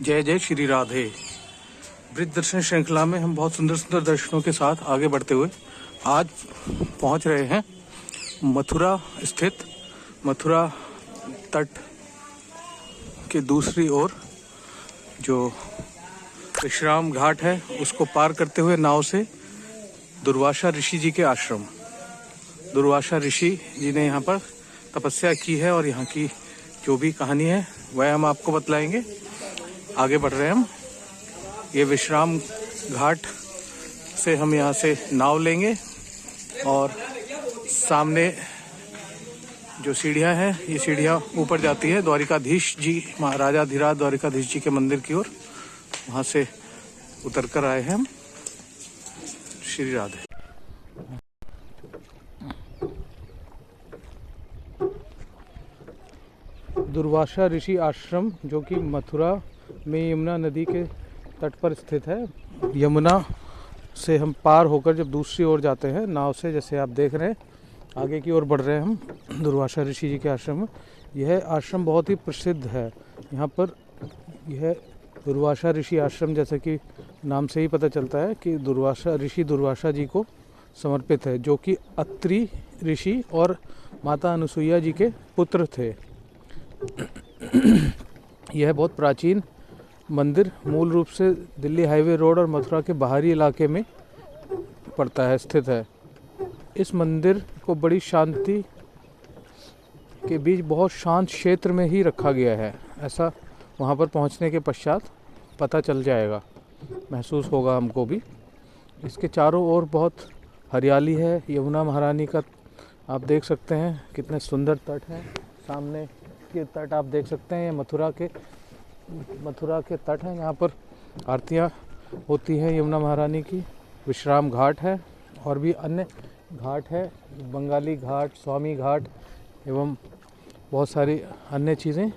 जय जय श्री राधे। ब्रज दर्शन श्रृंखला में हम बहुत सुंदर सुंदर दर्शनों के साथ आगे बढ़ते हुए आज पहुंच रहे हैं मथुरा स्थित मथुरा तट के दूसरी ओर जो विश्राम घाट है उसको पार करते हुए नाव से दुर्वासा ऋषि जी के आश्रम। दुर्वासा ऋषि जी ने यहाँ पर तपस्या की है और यहाँ की जो भी कहानी है वह हम आपको बतलाएंगे। आगे बढ़ रहे हैं हम। ये विश्राम घाट से हम यहाँ से नाव लेंगे और सामने जो सीढ़ियाँ हैं ये सीढ़ियाँ ऊपर जाती है द्वारिकाधीश जी महाराजाधिराज द्वारिकाधीश जी के मंदिर की ओर। वहाँ से उतर कर आए हैं हम। श्री राधे। दुर्वासा ऋषि आश्रम जो कि मथुरा में यमुना नदी के तट पर स्थित है। यमुना से हम पार होकर जब दूसरी ओर जाते हैं नाव से, जैसे आप देख रहे हैं आगे की ओर बढ़ रहे हैं हम दुर्वासा ऋषि जी के आश्रम में। यह आश्रम बहुत ही प्रसिद्ध है। यहाँ पर यह दुर्वासा ऋषि आश्रम जैसे कि नाम से ही पता चलता है कि दुर्वासा ऋषि दुर्वासा जी को समर्पित है, जो कि अत्रि ऋषि और माता अनुसुईया जी के पुत्र थे। यह बहुत प्राचीन मंदिर मूल रूप से दिल्ली हाईवे रोड और मथुरा के बाहरी इलाके में पड़ता है, स्थित है। इस मंदिर को बड़ी शांति के बीच बहुत शांत क्षेत्र में ही रखा गया है। ऐसा वहाँ पर पहुँचने के पश्चात पता चल जाएगा, महसूस होगा हमको भी। इसके चारों ओर बहुत हरियाली है। यमुना महारानी का आप देख सकते हैं कितने सुंदर तट हैं। सामने के तट आप देख सकते हैं, मथुरा के तट हैं। यहाँ पर आरतियाँ होती हैं यमुना महारानी की। विश्राम घाट है और भी अन्य घाट है, बंगाली घाट, स्वामी घाट एवं बहुत सारी अन्य चीज़ें।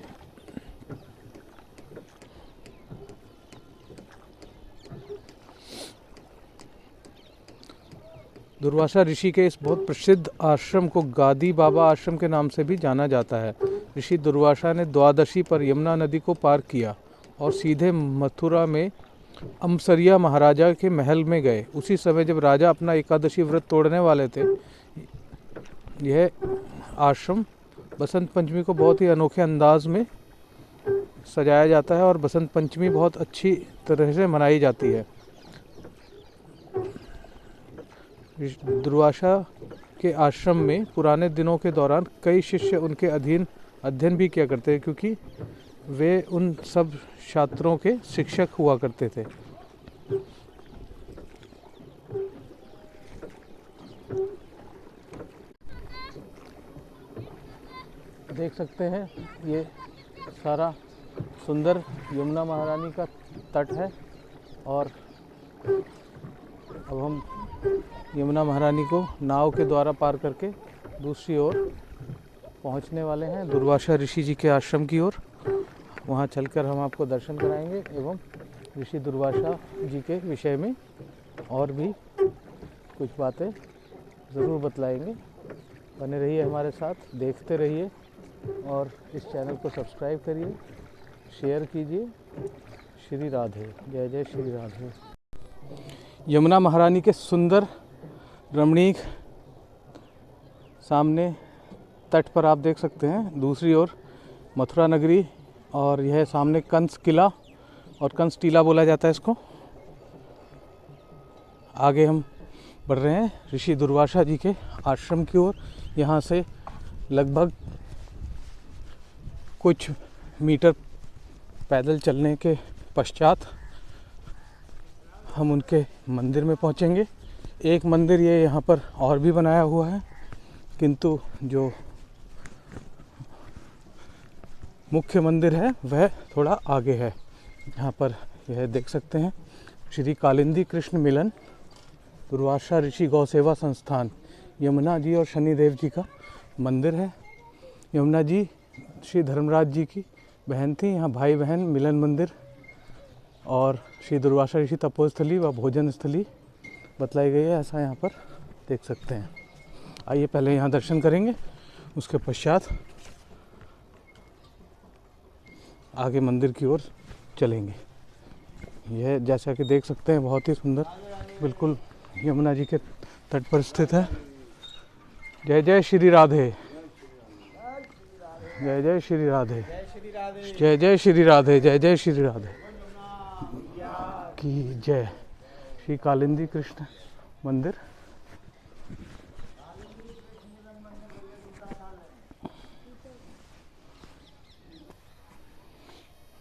दुर्वासा ऋषि के इस बहुत प्रसिद्ध आश्रम को गादी बाबा आश्रम के नाम से भी जाना जाता है। ऋषि दुर्वासा ने द्वादशी पर यमुना नदी को पार किया और सीधे मथुरा में अमसरिया महाराजा के महल में गए। उसी समय जब राजा अपना एकादशी व्रत तोड़ने वाले थे। यह आश्रम बसंत पंचमी को बहुत ही अनोखे अंदाज में सजाया जाता है और बसंत पंचमी बहुत अच्छी तरह से मनाई जाती है। दुर्वासा के आश्रम में पुराने दिनों के दौरान कई शिष्य उनके अधीन अध्ययन भी किया करते हैं, क्योंकि वे उन सब छात्रों के शिक्षक हुआ करते थे। देख सकते हैं ये सारा सुंदर यमुना महारानी का तट है और अब हम यमुना महारानी को नाव के द्वारा पार करके दूसरी ओर पहुंचने वाले हैं, दुर्वासा ऋषि जी के आश्रम की ओर। वहां चलकर हम आपको दर्शन कराएंगे एवं ऋषि दुर्वासा जी के विषय में और भी कुछ बातें ज़रूर बतलाएंगे। बने रहिए हमारे साथ, देखते रहिए और इस चैनल को सब्सक्राइब करिए, शेयर कीजिए। श्री राधे। जय जय श्री राधे। यमुना महारानी के सुंदर रमणीक सामने तट पर आप देख सकते हैं दूसरी ओर मथुरा नगरी, और यह सामने कंस किला और कंस टीला बोला जाता है इसको। आगे हम बढ़ रहे हैं ऋषि दुर्वासा जी के आश्रम की ओर। यहाँ से लगभग कुछ मीटर पैदल चलने के पश्चात हम उनके मंदिर में पहुँचेंगे। एक मंदिर ये यहाँ पर और भी बनाया हुआ है, किंतु जो मुख्य मंदिर है वह थोड़ा आगे है। यहाँ पर यह देख सकते हैं श्री कालिंदी कृष्ण मिलन दुर्वासा ऋषि गौ सेवा संस्थान, यमुना जी और शनिदेव जी का मंदिर है। यमुना जी श्री धर्मराज जी की बहन थी। यहाँ भाई बहन मिलन मंदिर और श्री दुर्वासा ऋषि तपोस्थली व भोजन स्थली बतलाई गई है, ऐसा यहाँ पर देख सकते हैं। आइए पहले यहाँ दर्शन करेंगे, उसके पश्चात आगे मंदिर की ओर चलेंगे। यह जैसा कि देख सकते हैं बहुत ही सुंदर, बिल्कुल यमुना जी के तट पर स्थित है। जय जय श्री राधे, जय जय श्री राधे, जय जय श्री राधे, जय जय श्री राधे की जय। श्री कालिंदी कृष्ण मंदिर।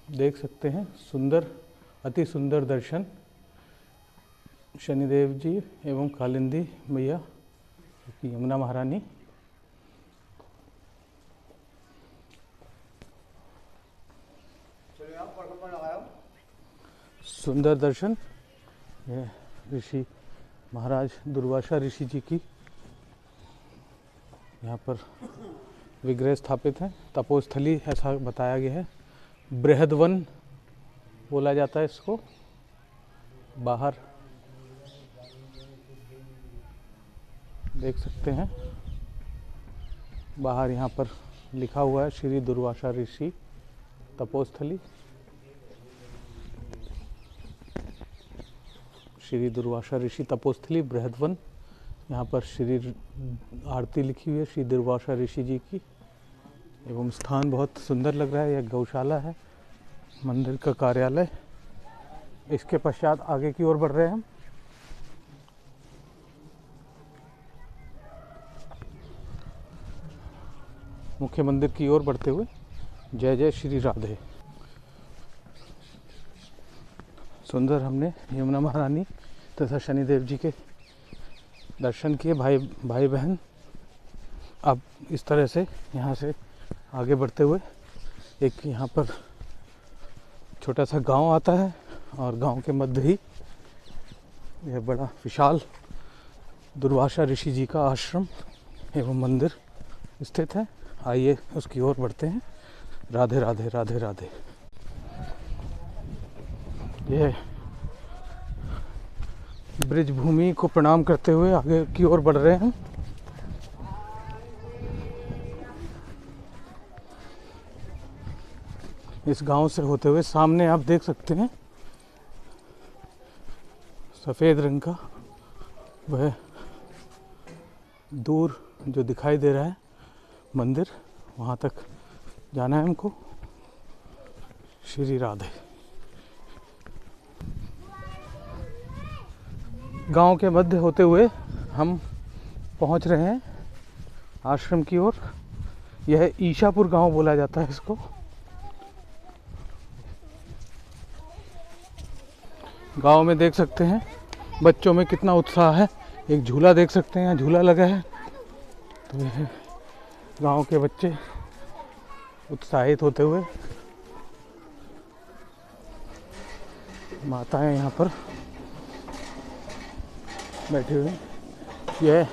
देख सकते हैं सुंदर, अति सुंदर दर्शन शनिदेव जी एवं कालिंदी मैया की, यमुना महारानी। सुंदर दर्शन। यह ऋषि महाराज दुर्वासा ऋषि जी की यहाँ पर विग्रह स्थापित है। तपोस्थली ऐसा बताया गया है। बृहदवन बोला जाता है इसको। बाहर देख सकते हैं, बाहर यहाँ पर लिखा हुआ है श्री दुर्वासा ऋषि तपोस्थली। श्री दुर्वासा ऋषि तपोस्थली बृहदवन। यहाँ पर श्री आरती लिखी हुई है श्री दुर्वासा ऋषि जी की। एवं स्थान बहुत सुंदर लग रहा है। यह गौशाला है, मंदिर का कार्यालय। इसके पश्चात आगे की ओर बढ़ रहे हैं हम। मुख्य मंदिर की ओर बढ़ते हुए। जय जय श्री राधे। सुंदर हमने यमुना महारानी तथा शनिदेव जी के दर्शन किए। भाई बहन अब इस तरह से यहाँ से आगे बढ़ते हुए एक यहाँ पर छोटा सा गांव आता है और गांव के मध्य ही यह बड़ा विशाल दुर्वासा ऋषि जी का आश्रम एवं मंदिर स्थित है। आइए उसकी ओर बढ़ते हैं। राधे राधे, राधे राधे। यह ब्रिज भूमि को प्रणाम करते हुए आगे की ओर बढ़ रहे हैं। इस गांव से होते हुए सामने आप देख सकते हैं सफ़ेद रंग का वह दूर जो दिखाई दे रहा है मंदिर, वहाँ तक जाना है हमको। श्री राधे। गांव के मध्य होते हुए हम पहुंच रहे हैं आश्रम की ओर। यह ईशापुर गांव बोला जाता है इसको। गांव में देख सकते हैं बच्चों में कितना उत्साह है। एक झूला देख सकते हैं, यहाँ झूला लगा है। तो यह गांव के बच्चे उत्साहित होते हुए, माताएं यहाँ पर बैठे हुए। यह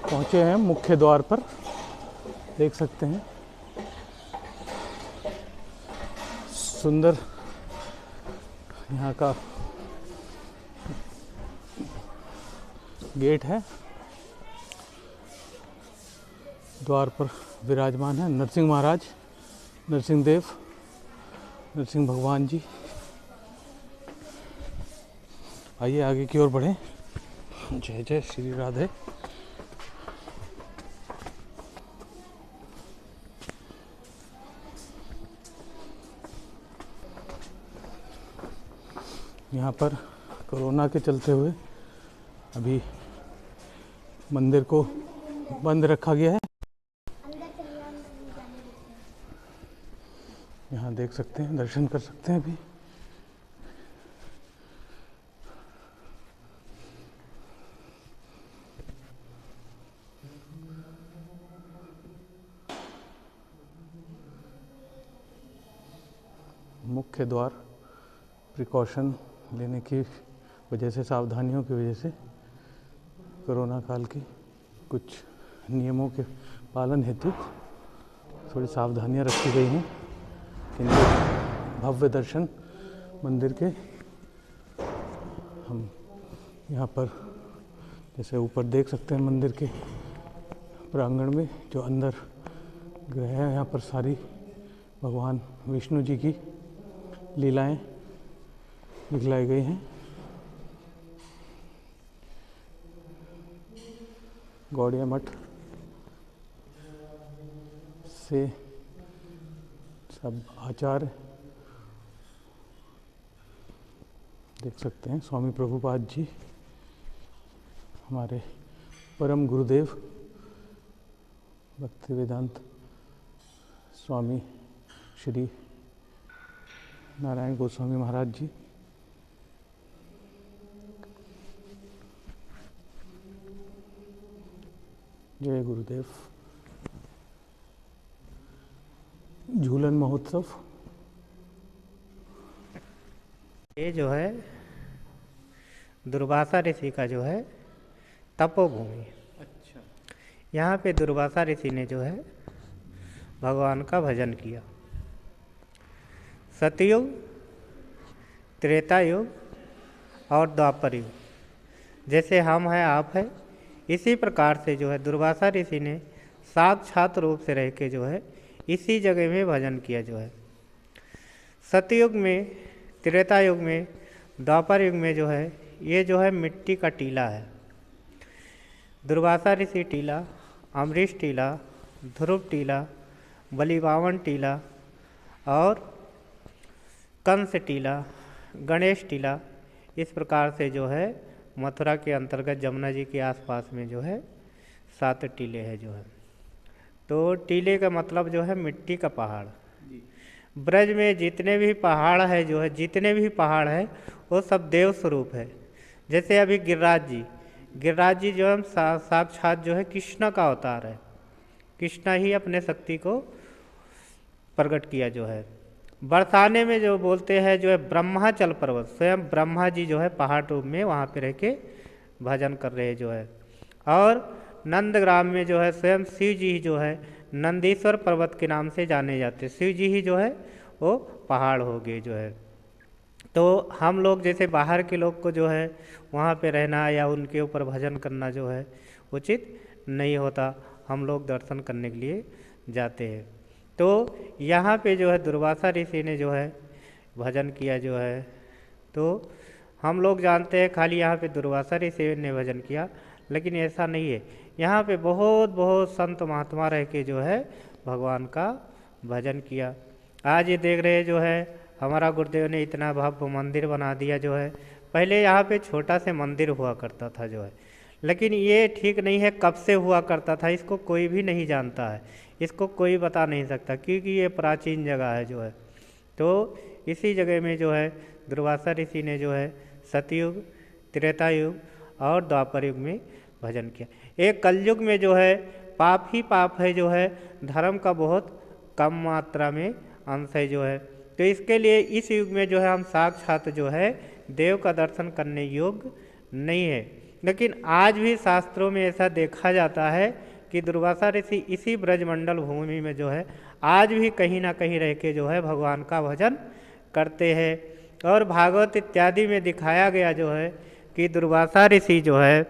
पहुँचे हैं मुख्य द्वार पर, देख सकते हैं सुंदर यहाँ का गेट है। द्वार पर विराजमान है नरसिंह महाराज, नरसिंह देव, नरसिंह भगवान जी। आइए आगे की ओर बढ़ें। जय जय श्री राधे। यहाँ पर कोरोना के चलते हुए अभी मंदिर को बंद रखा गया है। यहाँ देख सकते हैं, दर्शन कर सकते हैं अभी। मुख्य द्वार प्रिकॉशन लेने की वजह से, सावधानियों की वजह से कोरोना काल की कुछ नियमों के पालन हेतु थोड़ी सावधानियां रखी गई हैं। किंतु भव्य दर्शन मंदिर के हम यहाँ पर जैसे ऊपर देख सकते हैं मंदिर के प्रांगण में जो अंदर गृह है, यहाँ पर सारी भगवान विष्णु जी की लीलाएं दिखलाई गई हैं। गौड़िया मठ से सब आचार्य देख सकते हैं। स्वामी प्रभुपाद जी, हमारे परम गुरुदेव भक्ति वेदांत स्वामी श्री नारायण गोस्वामी महाराज जी, जय गुरुदेव। झूलन महोत्सव, ये जो है दुर्वासा ऋषि का जो है तपोभूमि। अच्छा। यहाँ पे दुर्वासा ऋषि ने जो है भगवान का भजन किया। सतयुग, त्रेता युग और द्वापर युग, जैसे हम हैं आप हैं, इसी प्रकार से जो है दुर्वासा ऋषि ने साक्षात रूप से रह के जो है इसी जगह में भजन किया जो है। सतयुग में, त्रेता युग में, द्वापर युग में जो है ये जो है मिट्टी का टीला है। दुर्वासा ऋषि टीला, अमरीश टीला, ध्रुव टीला, बलिबावन टीला और कंस टीला, गणेश टीला, इस प्रकार से जो है मथुरा के अंतर्गत जमुना जी के आसपास में जो है 7 टीले हैं जो है। तो टीले का मतलब जो है मिट्टी का पहाड़। ब्रज में जितने भी पहाड़ है जो है, जितने भी पहाड़ है वो सब देव स्वरूप है। जैसे अभी गिरिराज जी जो है साक्षात जो है कृष्ण का अवतार है। कृष्ण ही अपने शक्ति को प्रकट किया जो है। बरसाने में जो बोलते हैं जो है ब्रह्माचल पर्वत, स्वयं ब्रह्मा जी जो है पहाड़ रूप में वहाँ पे रह के भजन कर रहे जो है। और नंदग्राम में जो है स्वयं शिव जी जो है नंदीश्वर पर्वत के नाम से जाने जाते। शिव जी ही जो है वो पहाड़ हो गए जो है। तो हम लोग जैसे बाहर के लोग को जो है वहाँ पे रहना या उनके ऊपर भजन करना जो है उचित नहीं होता। हम लोग दर्शन करने के लिए जाते हैं। तो यहाँ पे जो है दुर्वासा ऋषि ने जो है भजन किया जो है। तो हम लोग जानते हैं खाली यहाँ पे दुर्वासा ऋषि ने भजन किया, लेकिन ऐसा नहीं है। यहाँ पे बहुत बहुत संत महात्मा रह के जो है भगवान का भजन किया। आज ये देख रहे जो है हमारा गुरुदेव ने इतना भव्य मंदिर बना दिया जो है। पहले यहाँ पे छोटा से मंदिर हुआ करता था जो है, लेकिन ये ठीक नहीं है। कब से हुआ करता था इसको कोई भी नहीं जानता है, इसको कोई बता नहीं सकता, क्योंकि ये प्राचीन जगह है जो है। तो इसी जगह में जो है दुर्वासा ऋषि ने जो है सतयुग, त्रेता युग और द्वापर युग में भजन किया। एक कलयुग में जो है पाप ही पाप है जो है, धर्म का बहुत कम मात्रा में अंश है जो है। तो इसके लिए इस युग में जो है हम साक्षात जो है देव का दर्शन करने योग्य नहीं है। लेकिन आज भी शास्त्रों में ऐसा देखा जाता है कि दुर्वासा ऋषि इसी ब्रजमंडल भूमि में जो है आज भी कहीं ना कहीं रह के जो है भगवान का भजन करते हैं। और भागवत इत्यादि में दिखाया गया जो है कि दुर्वासा ऋषि जो है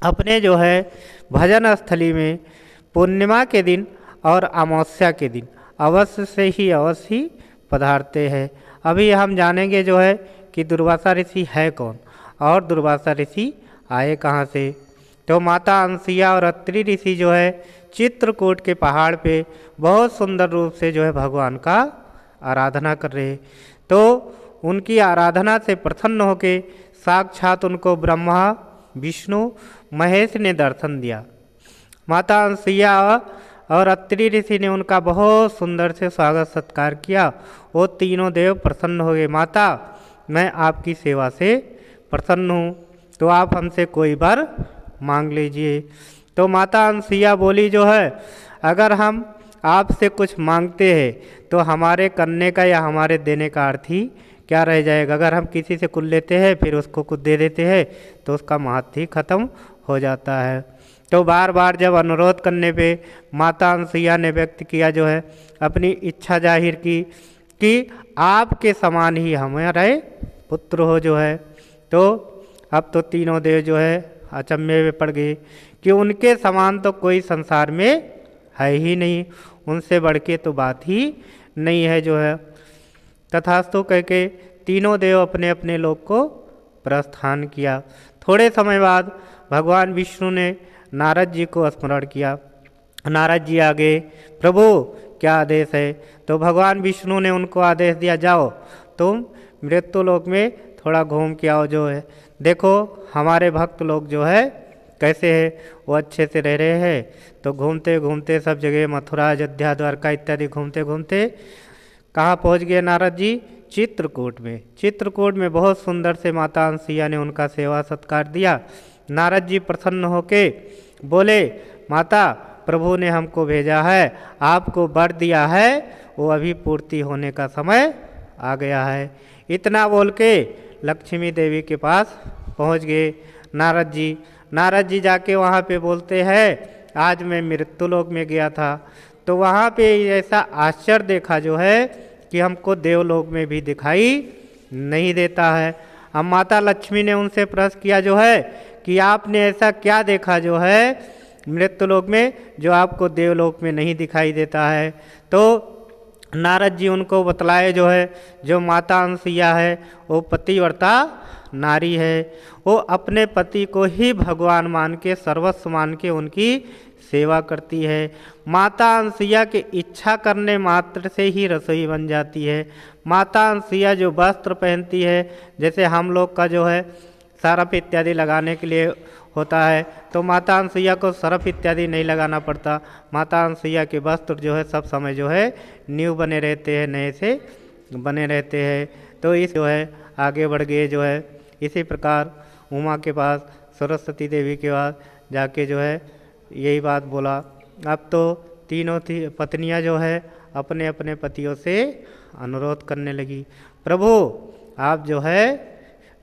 अपने जो है भजन स्थली में पूर्णिमा के दिन और अमावस्या के दिन अवश्य से ही अवश्य ही पधारते हैं। अभी हम जानेंगे जो है कि दुर्वासा ऋषि है कौन और दुर्वासा ऋषि आए कहाँ से। तो माता अंसिया और अत्रि ऋषि जो है चित्रकूट के पहाड़ पे बहुत सुंदर रूप से जो है भगवान का आराधना कर रहे हैं। तो उनकी आराधना से प्रसन्न होकर साक्षात उनको ब्रह्मा, विष्णु, महेश ने दर्शन दिया। माता अंसिया और अत्रि ऋषि ने उनका बहुत सुंदर से स्वागत सत्कार किया। वो तीनों देव प्रसन्न हो गए। माता, मैं आपकी सेवा से प्रसन्न हूँ, तो आप हमसे कोई वर मांग लीजिए। तो माता अंसिया बोली जो है अगर हम आपसे कुछ मांगते हैं तो हमारे करने का या हमारे देने का अर्थ ही क्या रह जाएगा। अगर हम किसी से कुछ लेते हैं फिर उसको कुछ दे देते हैं तो उसका महत्व ही खत्म हो जाता है। तो बार बार जब अनुरोध करने पे माता अंसिया ने व्यक्त किया जो है अपनी इच्छा जाहिर की कि आपके समान ही हमारे पुत्र हो जो है। तो अब तो तीनों देव जो है अचंभे में पड़ गए कि उनके समान तो कोई संसार में है ही नहीं, उनसे बढ़ के तो बात ही नहीं है जो है। तथास्तु कह के तीनों देव अपने अपने लोक को प्रस्थान किया। थोड़े समय बाद भगवान विष्णु ने नारद जी को स्मरण किया। नारद जी आगे, प्रभु क्या आदेश है? तो भगवान विष्णु ने उनको आदेश दिया, जाओ तुम मृत्यु लोक में थोड़ा घूम के आओ। जो है देखो हमारे भक्त लोग जो है कैसे है, वो अच्छे से रह रहे हैं। तो घूमते घूमते सब जगह मथुरा, अयोध्या, द्वारका इत्यादि घूमते घूमते कहाँ पहुँच गए नारद जी? चित्रकूट में। चित्रकूट में बहुत सुंदर से माता अंसुईया ने उनका सेवा सत्कार दिया। नारद जी प्रसन्न होके बोले, माता प्रभु ने हमको भेजा है, आपको वर दिया है, वो अभी पूर्ति होने का समय आ गया है। इतना बोल के लक्ष्मी देवी के पास पहुंच गए नारद जी। नारद जी जाके वहाँ पे बोलते हैं, आज मैं मृत्युलोक में गया था तो वहाँ पे ऐसा आश्चर्य देखा जो है कि हमको देवलोक में भी दिखाई नहीं देता है। अब माता लक्ष्मी ने उनसे प्रश्न किया जो है कि आपने ऐसा क्या देखा जो है मृत्युलोक में जो आपको देवलोक में नहीं दिखाई देता है? तो नारद जी उनको बतलाए जो है, जो माता अंसुईया है वो पतिव्रता नारी है, वो अपने पति को ही भगवान मान के, सर्वस्व मान के उनकी सेवा करती है। माता अंसुईया की इच्छा करने मात्र से ही रसोई बन जाती है। माता अंसुईया जो वस्त्र पहनती है, जैसे हम लोग का जो है सरफ इत्यादि लगाने के लिए होता है, तो माता अंसुईया को सरफ इत्यादि नहीं लगाना पड़ता। माता अंसुईया के वस्त्र जो है सब समय जो है न्यू बने रहते हैं, नए से बने रहते हैं। तो इस जो है आगे बढ़ गए जो है। इसी प्रकार उमा के पास, सरस्वती देवी के पास जाके जो है यही बात बोला। अब तो तीनों पत्नियां जो है अपने अपने पतियों से अनुरोध करने लगी, प्रभु आप जो है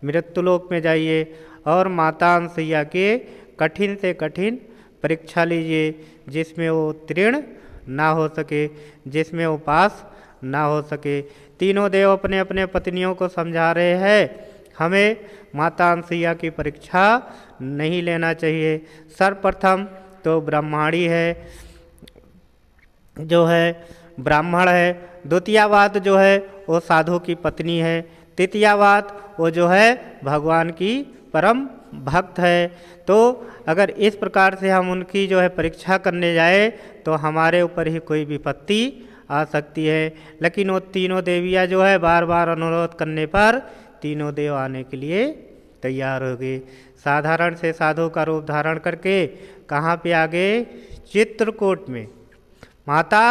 मृत्युलोक में जाइए और माता अंसुईया के कठिन से कठिन परीक्षा लीजिए, जिसमें वो उत्तीर्ण ना हो सके, जिसमें वो पास ना हो सके। तीनों देव अपने अपने पत्नियों को समझा रहे हैं, हमें माता अंसुईया की परीक्षा नहीं लेना चाहिए। सर्वप्रथम तो ब्रह्माणी है, जो है ब्राह्मण है। द्वितीय बात जो है वो साधु की पत्नी है। तृतीय बात वो जो है भगवान की परम भक्त है। तो अगर इस प्रकार से हम उनकी जो है परीक्षा करने जाए तो हमारे ऊपर ही कोई विपत्ति आ सकती है। लेकिन वो तीनों देवियाँ जो है बार बार अनुरोध करने पर तीनों देव आने के लिए तैयार हो गए। साधारण से साधु का रूप धारण करके कहाँ पे आ गए? चित्रकूट में। माता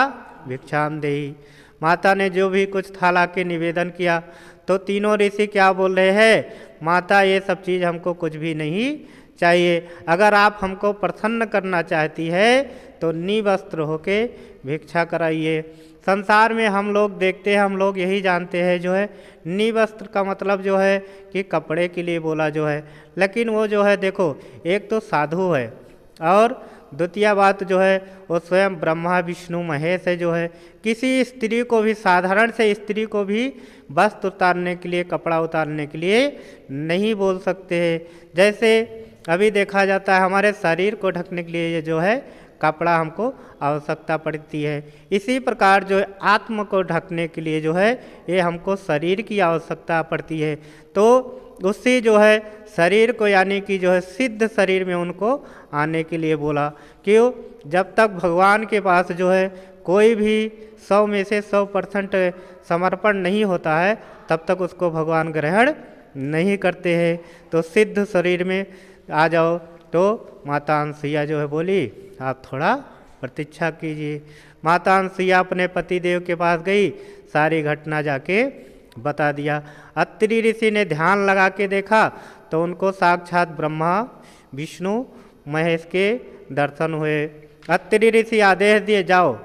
भिक्षाम देही, माता ने जो भी कुछ था ला के निवेदन किया, तो तीनों ऋषि क्या बोल रहे हैं, माता ये सब चीज़ हमको कुछ भी नहीं चाहिए। अगर आप हमको प्रसन्न करना चाहती है तो निवस्त्र होके भिक्षा कराइए। संसार में हम लोग देखते हैं, हम लोग यही जानते हैं जो है निवस्त्र का मतलब जो है कि कपड़े के लिए बोला जो है। लेकिन वो जो है देखो, एक तो साधु है और द्वितीय बात जो है वो स्वयं ब्रह्मा विष्णु महेश है जो है। किसी स्त्री को भी, साधारण से स्त्री को भी वस्त्र उतारने के लिए, कपड़ा उतारने के लिए नहीं बोल सकते हैं। जैसे अभी देखा जाता है हमारे शरीर को ढकने के लिए जो है कपड़ा हमको आवश्यकता पड़ती है, इसी प्रकार जो है आत्म को ढकने के लिए जो है ये हमको शरीर की आवश्यकता पड़ती है। तो उससे जो है शरीर को, यानी कि जो है सिद्ध शरीर में उनको आने के लिए बोला। क्यों? जब तक भगवान के पास जो है कोई भी 100 में से 100% समर्पण नहीं होता है तब तक उसको भगवान ग्रहण नहीं करते हैं। तो सिद्ध शरीर में आ जाओ। तो माता अंसुईया जो है बोली, आप थोड़ा प्रतीक्षा कीजिए। माता अंसुईया अपने पति देव के पास गई, सारी घटना जाके बता दिया। अत्रि ऋषि ने ध्यान लगा के देखा तो उनको साक्षात ब्रह्मा विष्णु महेश के दर्शन हुए। अत्रि ऋषि आदेश दिए, जाओ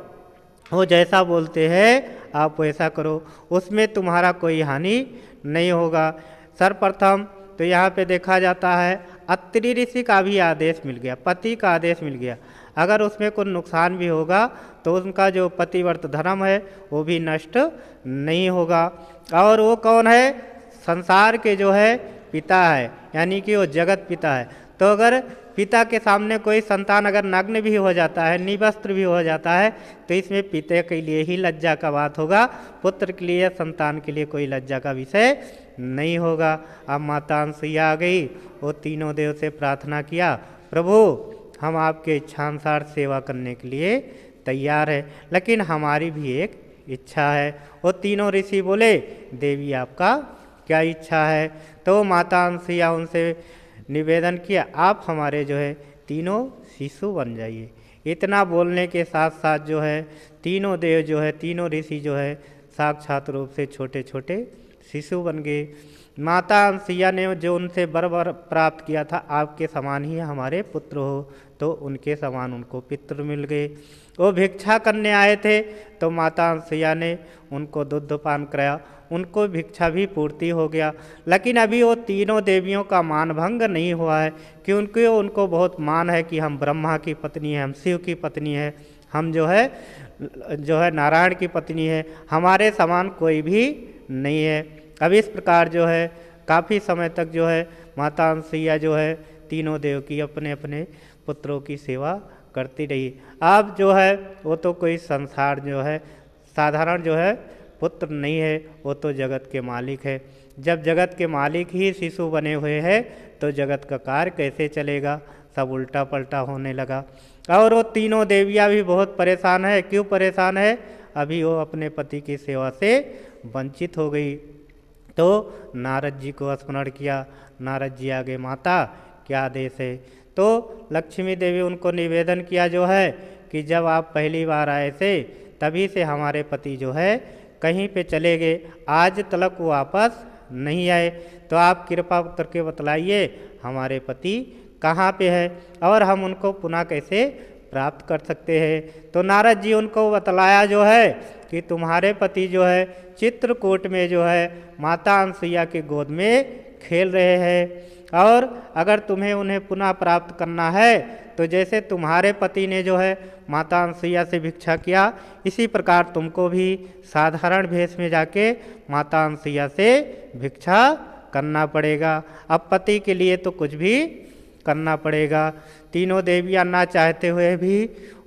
वो जैसा बोलते हैं आप वैसा करो, उसमें तुम्हारा कोई हानि नहीं होगा। सर्वप्रथम तो यहाँ पे देखा जाता है अत्रि ऋषि का भी आदेश मिल गया, पति का आदेश मिल गया। अगर उसमें कोई नुकसान भी होगा तो उनका जो पतिव्रत धर्म है वो भी नष्ट नहीं होगा। और वो कौन है? संसार के जो है पिता है, यानी कि वो जगत पिता है। तो अगर पिता के सामने कोई संतान अगर नग्न भी हो जाता है, निवस्त्र भी हो जाता है, तो इसमें पिता के लिए ही लज्जा का बात होगा, पुत्र के लिए, संतान के लिए कोई लज्जा का विषय नहीं होगा। अब माता अनसुईया आ गई, वो तीनों देव से प्रार्थना किया, प्रभु हम आपके इच्छानुसार सेवा करने के लिए तैयार है, लेकिन हमारी भी एक इच्छा है। वो तीनों ऋषि बोले, देवी आपका क्या इच्छा है? तो माता अनसुईया उनसे निवेदन किया, आप हमारे जो है तीनों शिशु बन जाइए। इतना बोलने के साथ साथ जो है तीनों देव जो है, तीनों ऋषि जो है साक्षात रूप से छोटे छोटे शिशु बन गए। माता अनसुईया ने जो उनसे वर प्राप्त किया था, आपके समान ही हमारे पुत्र हो, तो उनके समान उनको पितृ मिल गए। वो भिक्षा करने आए थे, तो माता अनसुईया ने उनको दुग्धपान कराया, उनको भिक्षा भी पूर्ति हो गया। लेकिन अभी वो तीनों देवियों का मान भंग नहीं हुआ है, क्योंकि उनको बहुत मान है कि हम ब्रह्मा की पत्नी है, हम शिव की पत्नी है, हम जो है नारायण की पत्नी है, हमारे समान कोई भी नहीं है। अब इस प्रकार जो है काफ़ी समय तक जो है माता अनसुईया जो है तीनों देव की अपने अपने पुत्रों की सेवा करती रही। अब जो है वो तो कोई संसार जो है साधारण जो है पुत्र नहीं है, वो तो जगत के मालिक है। जब जगत के मालिक ही शिशु बने हुए हैं, तो जगत का कार्य कैसे चलेगा? सब उल्टा पलटा होने लगा। और वो तीनों देवियाँ भी बहुत परेशान है। क्यों परेशान है? अभी वो अपने पति की सेवा से वंचित हो गई। तो नारद जी को स्मरण किया। नारद जी आगे, माता क्या आदेश है? तो लक्ष्मी देवी उनको निवेदन किया जो है कि जब आप पहली बार आए थे, तभी से हमारे पति जो है कहीं पे चले गए, आज तक वो वापस नहीं आए, तो आप कृपा करके बतलाइए हमारे पति कहाँ पे है और हम उनको पुनः कैसे प्राप्त कर सकते हैं। तो नारद जी उनको बतलाया जो है कि तुम्हारे पति जो है चित्रकूट में जो है माता अनसुईया की गोद में खेल रहे हैं, और अगर तुम्हें उन्हें पुनः प्राप्त करना है तो जैसे तुम्हारे पति ने जो है माता अनसुईया से भिक्षा किया, इसी प्रकार तुमको भी साधारण भेष में जाके माता अनसुईया से भिक्षा करना पड़ेगा। अब पति के लिए तो कुछ भी करना पड़ेगा। तीनों देवियाँ ना चाहते हुए भी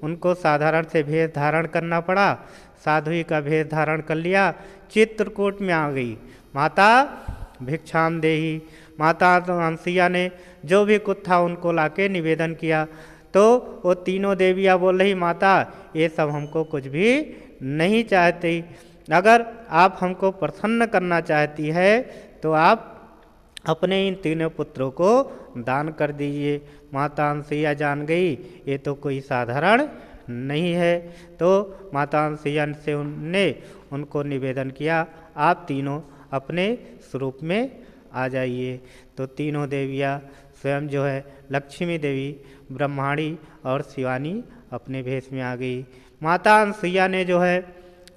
उनको साधारण से भेष धारण करना पड़ा। साध्वी का भेष धारण कर लिया, चित्रकूट में आ गई। माता भिक्षाम देही। माता अनसुईया ने जो भी कुछ था उनको लाके निवेदन किया। तो वो तीनों देवियाँ बोल रही, माता ये सब हमको कुछ भी नहीं चाहती, अगर आप हमको प्रसन्न करना चाहती है तो आप अपने इन तीनों पुत्रों को दान कर दीजिए। माता अनसुईया जान गई ये तो कोई साधारण नहीं है। तो माता अनसुईया से उनने उनको निवेदन किया, आप तीनों अपने स्वरूप में आ जाइए। तो तीनों देवियाँ स्वयं जो है लक्ष्मी देवी, ब्रह्माणी और शिवानी अपने भेष में आ गई। माता अनसुईया ने जो है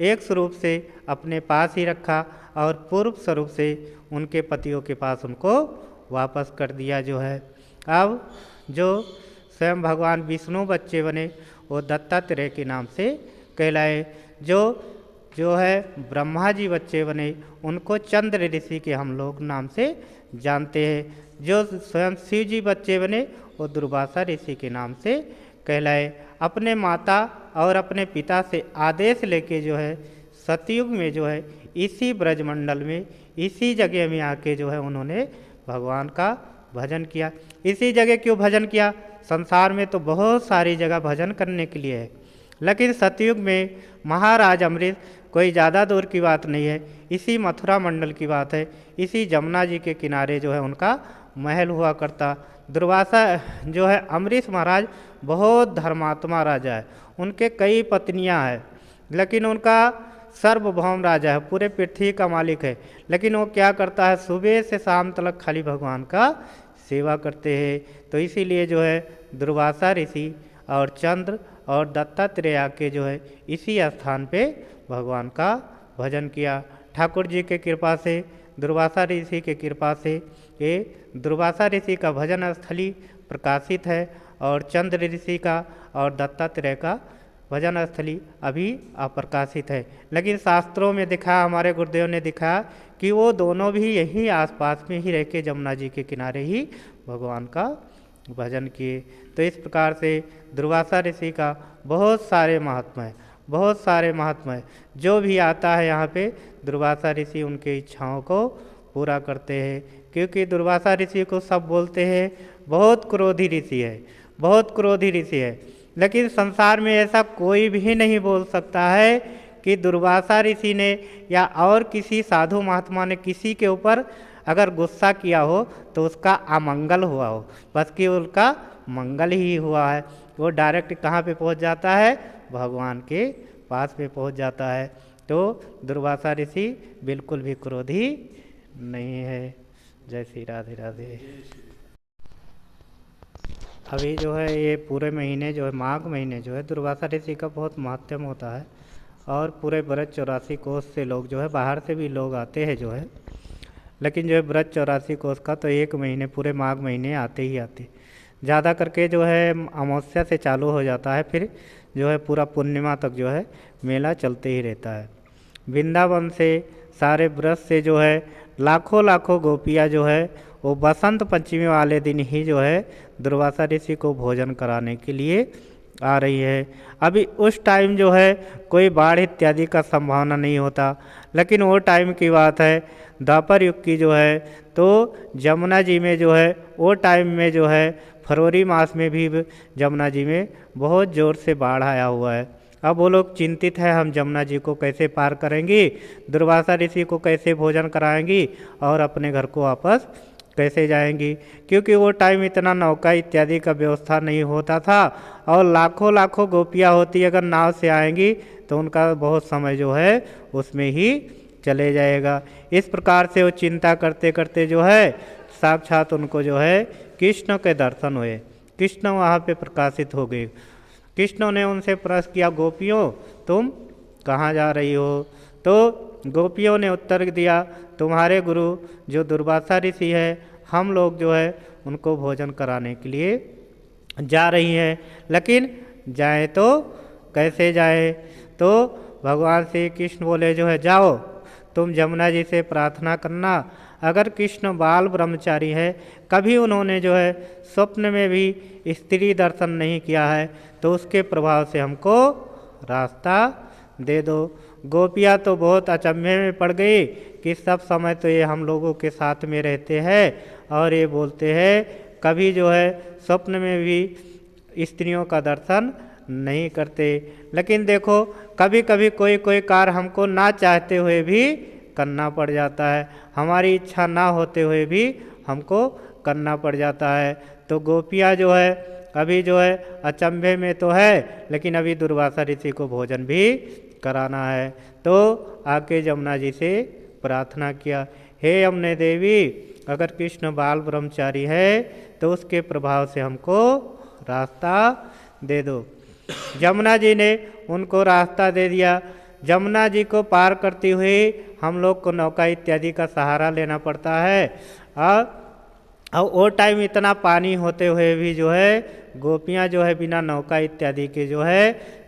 एक स्वरूप से अपने पास ही रखा और पूर्व स्वरूप से उनके पतियों के पास उनको वापस कर दिया जो है। अब जो स्वयं भगवान विष्णु बच्चे बने वो दत्तात्रेय के नाम से कहलाए। जो है ब्रह्मा जी बच्चे बने उनको चंद्र ऋषि के हम लोग नाम से जानते हैं। जो स्वयं शिव जी बच्चे बने वो दुर्वासा ऋषि के नाम से कहलाए। अपने माता और अपने पिता से आदेश लेके जो है सतयुग में जो है इसी ब्रजमंडल में इसी जगह में आके जो है उन्होंने भगवान का भजन किया। इसी जगह क्यों भजन किया? संसार में तो बहुत सारी जगह भजन करने के लिए है, लेकिन सतयुग में महाराज अमृत कोई ज़्यादा दूर की बात नहीं है, इसी मथुरा मंडल की बात है। इसी जमुना जी के किनारे जो है उनका महल हुआ करता। दुर्वासा जो है अमरीश महाराज बहुत धर्मात्मा राजा है, उनके कई पत्नियां हैं, लेकिन उनका सर्वभौम राजा है, पूरे पृथ्वी का मालिक है। लेकिन वो क्या करता है, सुबह से शाम तक खाली भगवान का सेवा करते हैं। तो इसीलिए जो है दुर्वासा ऋषि और चंद्र और दत्तात्रेय के जो है इसी स्थान पे भगवान का भजन किया। ठाकुर जी के कृपा से, दुर्वासा ऋषि के कृपा से ये दुर्वासा ऋषि का भजन स्थली प्रकाशित है और चंद्र ऋषि का और दत्तात्रेय का भजन स्थली अभी अप्रकाशित है। लेकिन शास्त्रों में दिखा, हमारे गुरुदेव ने दिखा कि वो दोनों भी यहीं आसपास में ही रह के जमुना जी के किनारे ही भगवान का भजन किए। तो इस प्रकार से दुर्वासा ऋषि का बहुत सारे महात्मा है, बहुत सारे महात्मा है। जो भी आता है यहाँ पे दुर्वासा ऋषि उनके इच्छाओं को पूरा करते हैं, क्योंकि दुर्वासा ऋषि को सब बोलते हैं बहुत क्रोधी ऋषि है, बहुत क्रोधी ऋषि है। लेकिन संसार में ऐसा कोई भी नहीं बोल सकता है कि दुर्वासा ऋषि ने या और किसी साधु महात्मा ने किसी के ऊपर अगर गुस्सा किया हो तो उसका अमंगल हुआ हो, बस कि उनका मंगल ही हुआ है। वो डायरेक्ट कहाँ पे पहुँच जाता है? भगवान के पास में पहुँच जाता है। तो दुर्वासा ऋषि बिल्कुल भी क्रोधी नहीं है। जय श्री राधे राधे। अभी जो है ये पूरे महीने जो है माघ महीने जो है दुर्वासा ऋषि का बहुत महत्व होता है, और पूरे ब्रज 84 कोस से लोग जो है बाहर से भी लोग आते हैं जो है, लेकिन जो है ब्रज 84 कोस का तो एक महीने पूरे माघ महीने आते ही आते। ज़्यादा करके जो है अमावस्या से चालू हो जाता है, फिर जो है पूरा पूर्णिमा तक जो है मेला चलते ही रहता है। वृंदावन से सारे ब्रज से जो है लाखों लाखों गोपियाँ जो है वो बसंत पंचमी वाले दिन ही जो है दुर्वासा ऋषि को भोजन कराने के लिए आ रही है। अभी उस टाइम जो है कोई बाढ़ इत्यादि का संभावना नहीं होता, लेकिन वो टाइम की बात है द्वापर युग की जो है, तो जमुना जी में जो है वो टाइम में जो है फरवरी मास में भी जमुना जी में बहुत ज़ोर से बाढ़ आया हुआ है। अब वो लोग चिंतित है हम जमुना जी को कैसे पार करेंगी, दुर्वासा ऋषि को कैसे भोजन कराएंगी और अपने घर को वापस कैसे जाएंगी, क्योंकि वो टाइम इतना नौका इत्यादि का व्यवस्था नहीं होता था, और लाखों लाखों गोपियाँ होती अगर नाव से आएंगी तो उनका बहुत समय जो है उसमें ही चले जाएगा। इस प्रकार से वो चिंता करते करते जो है साक्षात उनको जो है कृष्ण के दर्शन हुए। कृष्ण वहाँ पे प्रकाशित हो गए। कृष्ण ने उनसे प्रश्न किया, गोपियों तुम कहाँ जा रही हो? तो गोपियों ने उत्तर दिया, तुम्हारे गुरु जो दुर्वासा ऋषि है हम लोग जो है उनको भोजन कराने के लिए जा रही हैं, लेकिन जाएं तो कैसे जाएं? तो भगवान श्री कृष्ण बोले जो है जाओ तुम जमुना जी से प्रार्थना करना। अगर कृष्ण बाल ब्रह्मचारी है, कभी उन्होंने जो है स्वप्न में भी स्त्री दर्शन नहीं किया है, तो उसके प्रभाव से हमको रास्ता दे दो। गोपियाँ तो बहुत अचंभे में पड़ गई कि सब समय तो ये हम लोगों के साथ में रहते हैं और ये बोलते हैं कभी जो है स्वप्न में भी स्त्रियों का दर्शन नहीं करते। लेकिन देखो कभी कभी कोई कोई कार्य हमको ना चाहते हुए भी करना पड़ जाता है, हमारी इच्छा ना होते हुए भी हमको करना पड़ जाता है। तो गोपियाँ जो है अभी जो है अचंभे में तो है, लेकिन अभी दुर्वासा ऋषि को भोजन भी कराना है। तो आके जमुना जी से प्रार्थना किया, हे यमुने देवी अगर कृष्ण बाल ब्रह्मचारी है तो उसके प्रभाव से हमको रास्ता दे दो। जमुना जी ने उनको रास्ता दे दिया। जमुना जी को पार करते हुए हम लोग को नौका इत्यादि का सहारा लेना पड़ता है, और वो टाइम इतना पानी होते हुए भी जो है गोपियाँ जो है बिना नौका इत्यादि के जो है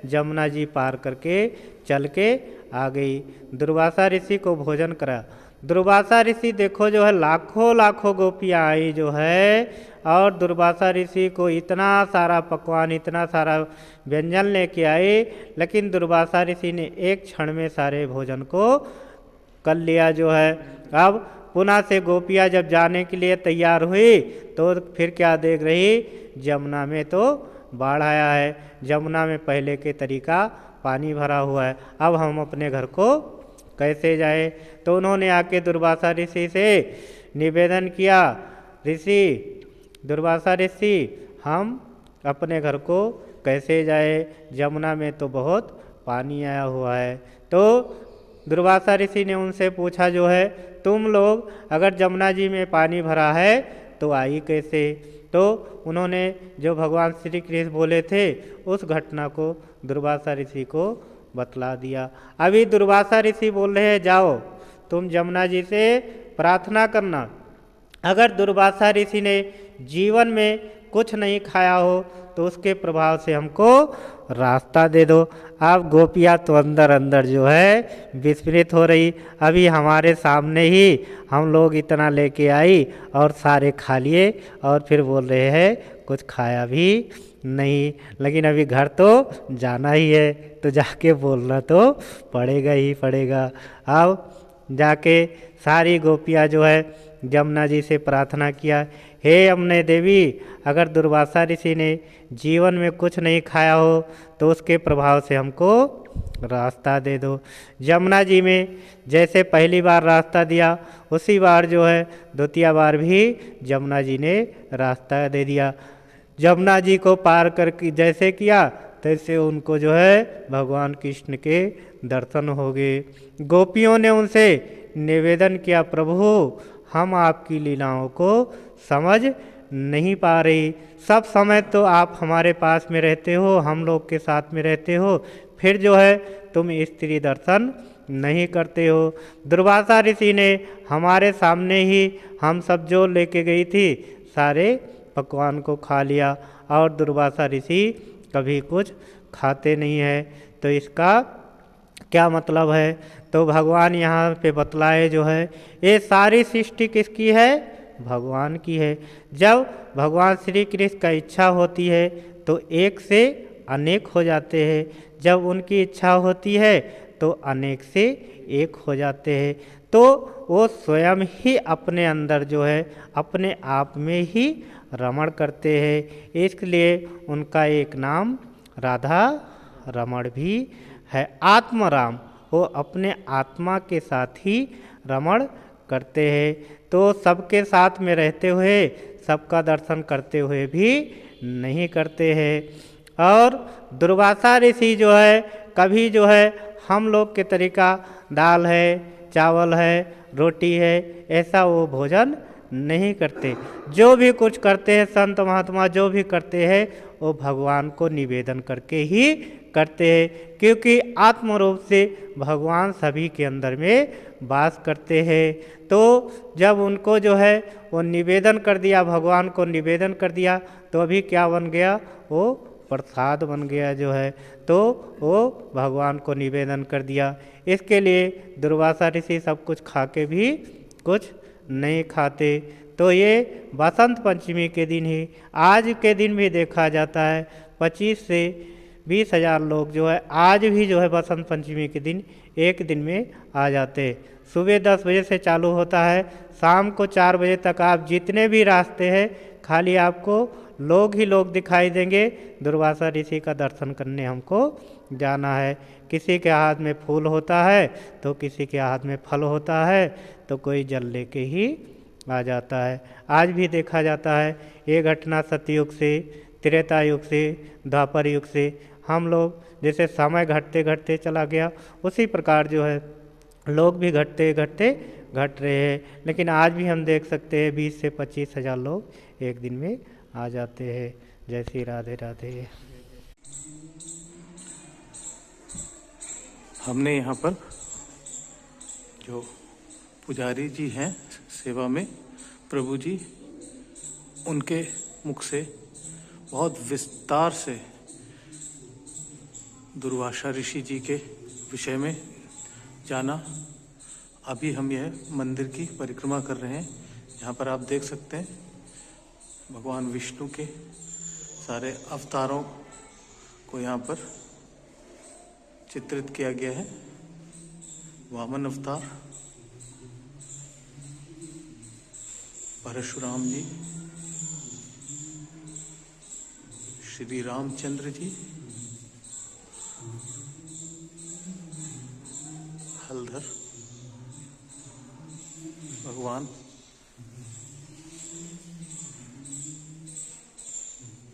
जमुना जी पार करके चल के आ गई। दुर्वासा ऋषि को भोजन करा। दुर्वासा ऋषि देखो जो है लाखों लाखों गोपियाँ आई जो है, और दुर्वासा ऋषि को इतना सारा पकवान इतना सारा व्यंजन लेके आए, लेकिन दुर्वासा ऋषि ने एक क्षण में सारे भोजन को कर लिया जो है। अब पुनः से गोपियाँ जब जाने के लिए तैयार हुई तो फिर क्या देख रही, जमुना में तो बाढ़ आया है, जमुना में पहले के तरीका पानी भरा हुआ है, अब हम अपने घर को कैसे जाए? तो उन्होंने आके दुर्वासा ऋषि से निवेदन किया, ऋषि दुर्वासा ऋषि हम अपने घर को कैसे जाए, जमुना में तो बहुत पानी आया हुआ है। तो दुर्वासा ऋषि ने उनसे पूछा जो है तुम लोग अगर जमुना जी में पानी भरा है तो आई कैसे? तो उन्होंने जो भगवान श्री कृष्ण बोले थे उस घटना को दुर्वासा ऋषि को बतला दिया। अभी दुर्वासा ऋषि बोल रहे हैं जाओ तुम जमुना जी से प्रार्थना करना। अगर दुर्वासा ऋषि ने जीवन में कुछ नहीं खाया हो तो उसके प्रभाव से हमको रास्ता दे दो। अब गोपियाँ तो अंदर अंदर जो है विस्मृत हो रही, अभी हमारे सामने ही हम लोग इतना लेके आई और सारे खा लिए और फिर बोल रहे हैं कुछ खाया भी नहीं, लेकिन अभी घर तो जाना ही है, तो जाके बोलना तो पड़ेगा ही पड़ेगा। अब जाके सारी गोपियाँ जो है जमुना जी से प्रार्थना किया, हे यमुने देवी, अगर दुर्वासा ऋषि ने जीवन में कुछ नहीं खाया हो तो उसके प्रभाव से हमको रास्ता दे दो। यमुना जी में जैसे पहली बार रास्ता दिया, उसी बार जो है द्वितीय बार भी यमुना जी ने रास्ता दे दिया। यमुना जी को पार करके जैसे किया तैसे उनको जो है भगवान कृष्ण के दर्शन हो गए। गोपियों ने उनसे निवेदन किया, प्रभु हम आपकी लीलाओं को समझ नहीं पा रही, सब समय तो आप हमारे पास में रहते हो, हम लोग के साथ में रहते हो, फिर जो है तुम स्त्री दर्शन नहीं करते हो। दुर्वासा ऋषि ने हमारे सामने ही हम सब जो लेके गई थी सारे पकवान को खा लिया, और दुर्वासा ऋषि कभी कुछ खाते नहीं है, तो इसका क्या मतलब है? तो भगवान यहाँ पे बतलाए जो है ये सारी सृष्टि किसकी है? भगवान की है। जब भगवान श्री कृष्ण का इच्छा होती है तो एक से अनेक हो जाते हैं, जब उनकी इच्छा होती है तो अनेक से एक हो जाते हैं। तो वो स्वयं ही अपने अंदर जो है अपने आप में ही रमण करते हैं, इसलिए उनका एक नाम राधा रमण भी है। आत्मराम, वो अपने आत्मा के साथ ही रमण करते हैं। तो सबके साथ में रहते हुए सबका दर्शन करते हुए भी नहीं करते हैं। और दुर्वासा ऋषि जो है कभी जो है हम लोग के तरीका दाल है, चावल है, रोटी है, ऐसा वो भोजन नहीं करते। जो भी कुछ करते हैं संत महात्मा जो भी करते हैं वो भगवान को निवेदन करके ही करते हैं, क्योंकि आत्म रूप से भगवान सभी के अंदर में वास करते हैं। तो जब उनको जो है वो निवेदन कर दिया, भगवान को निवेदन कर दिया, तो अभी क्या बन गया? वो प्रसाद बन गया जो है, तो वो भगवान को निवेदन कर दिया। इसके लिए दुर्वासा ऋषि सब कुछ खा के भी कुछ नहीं खाते। तो ये बसंत पंचमी के दिन ही, आज के दिन भी देखा जाता है 25 से 20 हजार लोग जो है आज भी जो है बसंत पंचमी के दिन एक दिन में आ जाते। सुबह 10 बजे से चालू होता है, शाम को 4 बजे तक आप जितने भी रास्ते हैं खाली आपको लोग ही लोग दिखाई देंगे। दुर्वासा ऋषि का दर्शन करने हमको जाना है। किसी के हाथ में फूल होता है तो किसी के हाथ में फल होता है, तो कोई जल लेके ही आ जाता है। आज भी देखा जाता है ये घटना सतयुग से, त्रेता युग से, द्वापर युग से हम लोग जैसे समय घटते घटते चला गया उसी प्रकार जो है लोग भी घटते घटते घट रहे हैं। लेकिन आज भी हम देख सकते हैं 20 से 25 हजार लोग एक दिन में आ जाते हैं। जय श्री राधे राधे। हमने यहाँ पर जो पुजारी जी हैं सेवा में, प्रभु जी, उनके मुख से बहुत विस्तार से दुर्वासा ऋषि जी के विषय में जाना। अभी हम यह मंदिर की परिक्रमा कर रहे हैं। यहाँ पर आप देख सकते हैं भगवान विष्णु के सारे अवतारों को यहाँ पर चित्रित किया गया है। वामन अवतार, परशुराम जी, श्री रामचंद्र जी, हलधर भगवान,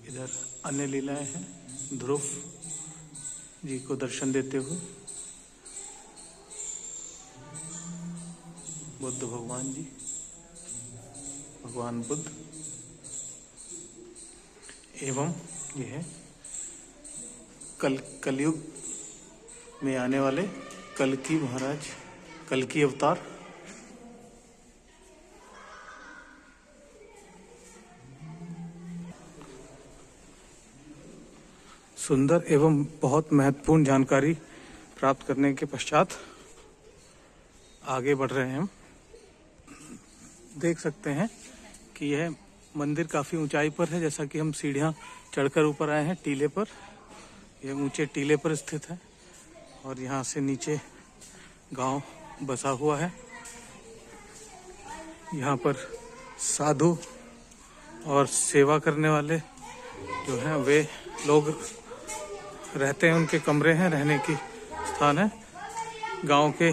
इधर अन्य लीलाएं हैं। ध्रुव जी को दर्शन देते हुए बुद्ध भगवान जी, भगवान बुद्ध, एवं यह कलयुग में आने वाले कल्कि महाराज, कल्कि अवतार। सुंदर एवं बहुत महत्वपूर्ण जानकारी प्राप्त करने के पश्चात आगे बढ़ रहे हैं हम। देख सकते हैं कि यह मंदिर काफी ऊंचाई पर है, जैसा कि हम सीढ़ियां चढ़कर ऊपर आए हैं टीले पर। यह ऊंचे टीले पर स्थित है और यहाँ से नीचे गांव बसा हुआ है। यहाँ पर साधु और सेवा करने वाले जो हैं वे लोग रहते हैं, उनके कमरे हैं, रहने की स्थान है। गांव के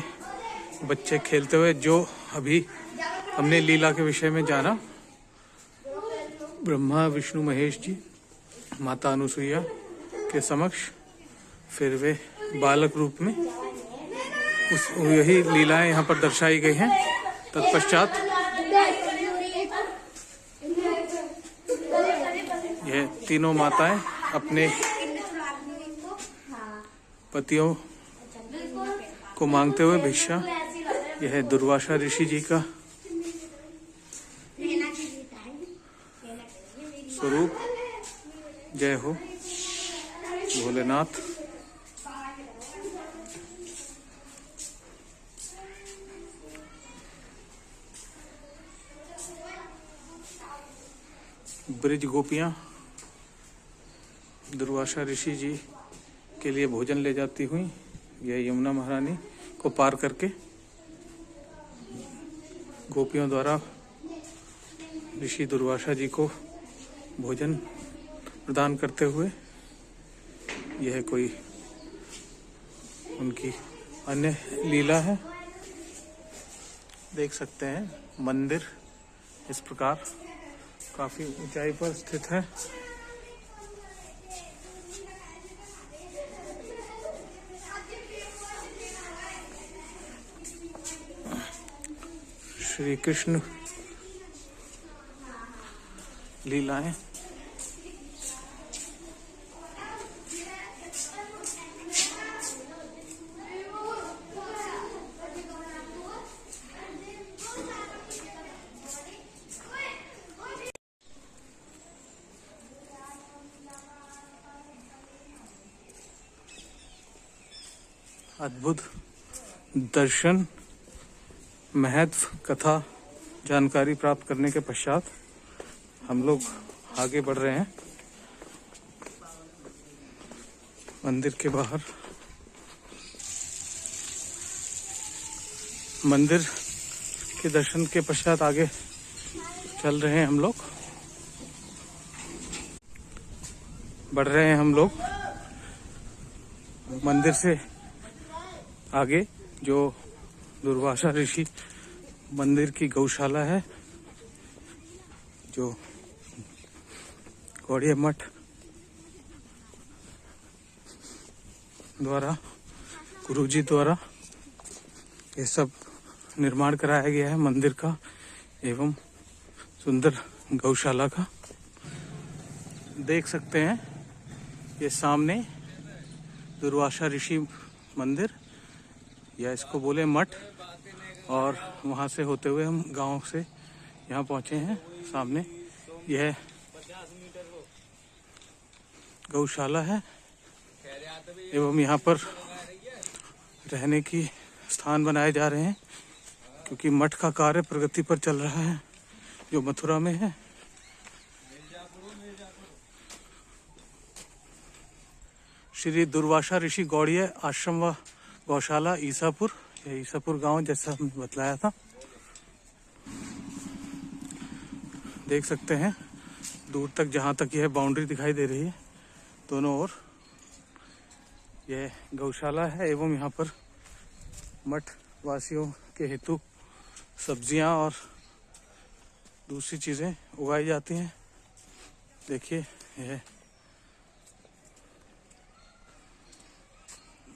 बच्चे खेलते हुए, जो अभी हमने लीला के विषय में जाना, ब्रह्मा विष्णु महेश जी माता अनुसुईया के समक्ष फिर वे बालक रूप में यही लीलाएं यहाँ पर दर्शाई गई हैं। तत्पश्चात यह तीनों माताएं अपने पतियों को मांगते हुए भिक्षा, यह दुर्वासा ऋषि जी का स्वरूप। जय हो भोलेनाथ। ब्रिज गोपियां दुर्वासा ऋषि जी के लिए भोजन ले जाती हुई यह यमुना महारानी को पार करके गोपियों द्वारा ऋषि दुर्वासा जी को भोजन प्रदान करते हुए, यह कोई उनकी अन्य लीला है। देख सकते हैं मंदिर इस प्रकार काफी ऊंचाई पर स्थित है। श्री कृष्ण लीलाएं अद्भुत दर्शन, महत्व, कथा जानकारी प्राप्त करने के पश्चात हम लोग आगे बढ़ रहे हैं। मंदिर के बाहर मंदिर के दर्शन के पश्चात आगे चल रहे हैं हम लोग, बढ़ रहे हैं हम लोग। मंदिर से आगे जो दुर्वासा ऋषि मंदिर की गौशाला है, जो गौड़िया मठ द्वारा, गुरुजी द्वारा ये सब निर्माण कराया गया है मंदिर का एवं सुंदर गौशाला का। देख सकते हैं ये सामने दुर्वासा ऋषि मंदिर, या इसको बोले मठ, और वहाँ से होते हुए हम गांव से यहाँ पहुँचे हैं। सामने यह गौशाला है एवं यहाँ पर रहने की स्थान बनाए जा रहे हैं, क्योंकि मठ का कार्य प्रगति पर चल रहा है जो मथुरा में है। श्री दुर्वासा ऋषि गौड़िया आश्रम व गौशाला ईसापुर, यह ईसापुर गांव जैसा हमने बतलाया था। देख सकते हैं दूर तक, जहां तक यह बाउंड्री दिखाई दे रही है दोनों ओर, यह गौशाला है एवं यहाँ पर मठ वासियों के हेतु सब्जियां और दूसरी चीजें उगाई जाती हैं। देखिए यह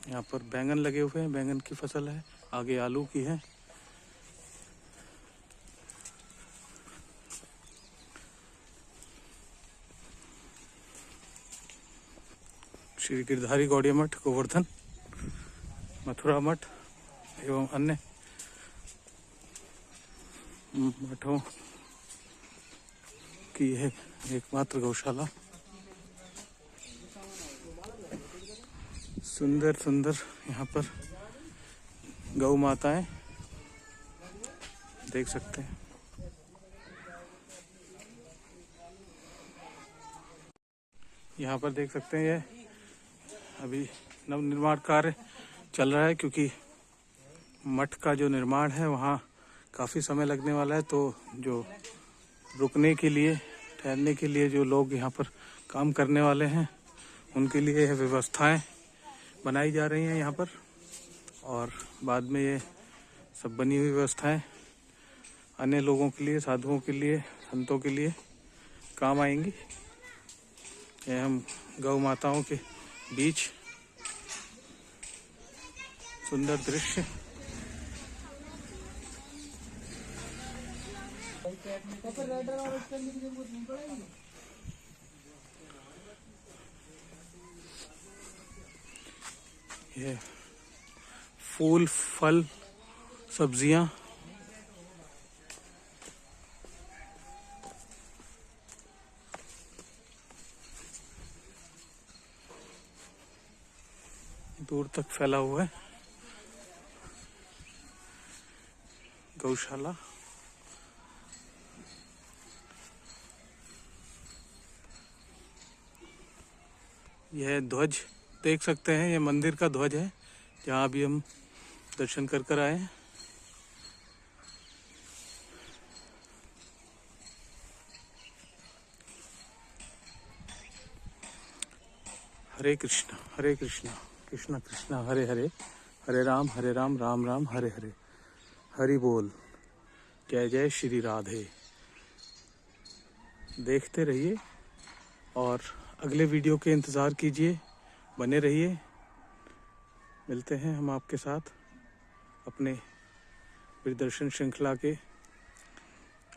यहाँ पर बैंगन लगे हुए हैं, बैंगन की फसल है, आगे आलू की है। श्री गिरधारी गौड़िया मठ, गोवर्धन, मथुरा मठ एवं अन्य मठों की है एकमात्र गौशाला। सुंदर सुंदर यहाँ पर गौ माताएं देख सकते हैं। यहाँ पर देख सकते हैं ये अभी नवनिर्माण कार्य चल रहा है, क्योंकि मठ का जो निर्माण है वहाँ काफ़ी समय लगने वाला है। तो जो रुकने के लिए, ठहरने के लिए जो लोग यहाँ पर काम करने वाले हैं उनके लिए यह व्यवस्थाएं बनाई जा रही हैं यहाँ पर, और बाद में ये सब बनी हुई व्यवस्थाएं अन्य लोगों के लिए, साधुओं के लिए, संतों के लिए काम आएंगी। ये हम गौ माताओं के बीच सुंदर दृश्य। ये फूल, फल, सब्जियां, दूर तक फैला हुआ है। गौशाला, यह ध्वज देख सकते हैं, यह मंदिर का ध्वज है जहाँ अभी हम दर्शन कर आए हैं। हरे कृष्णा कृष्ण कृष्ण हरे हरे, हरे राम राम राम हरे हरे। हरि बोल, जय जय श्री राधे। देखते रहिए और अगले वीडियो के इंतज़ार कीजिए, बने रहिए। मिलते हैं हम आपके साथ अपने प्रियदर्शन श्रृंखला के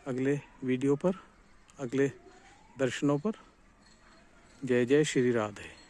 अगले वीडियो पर, अगले दर्शनों पर। जय जय श्री राधे।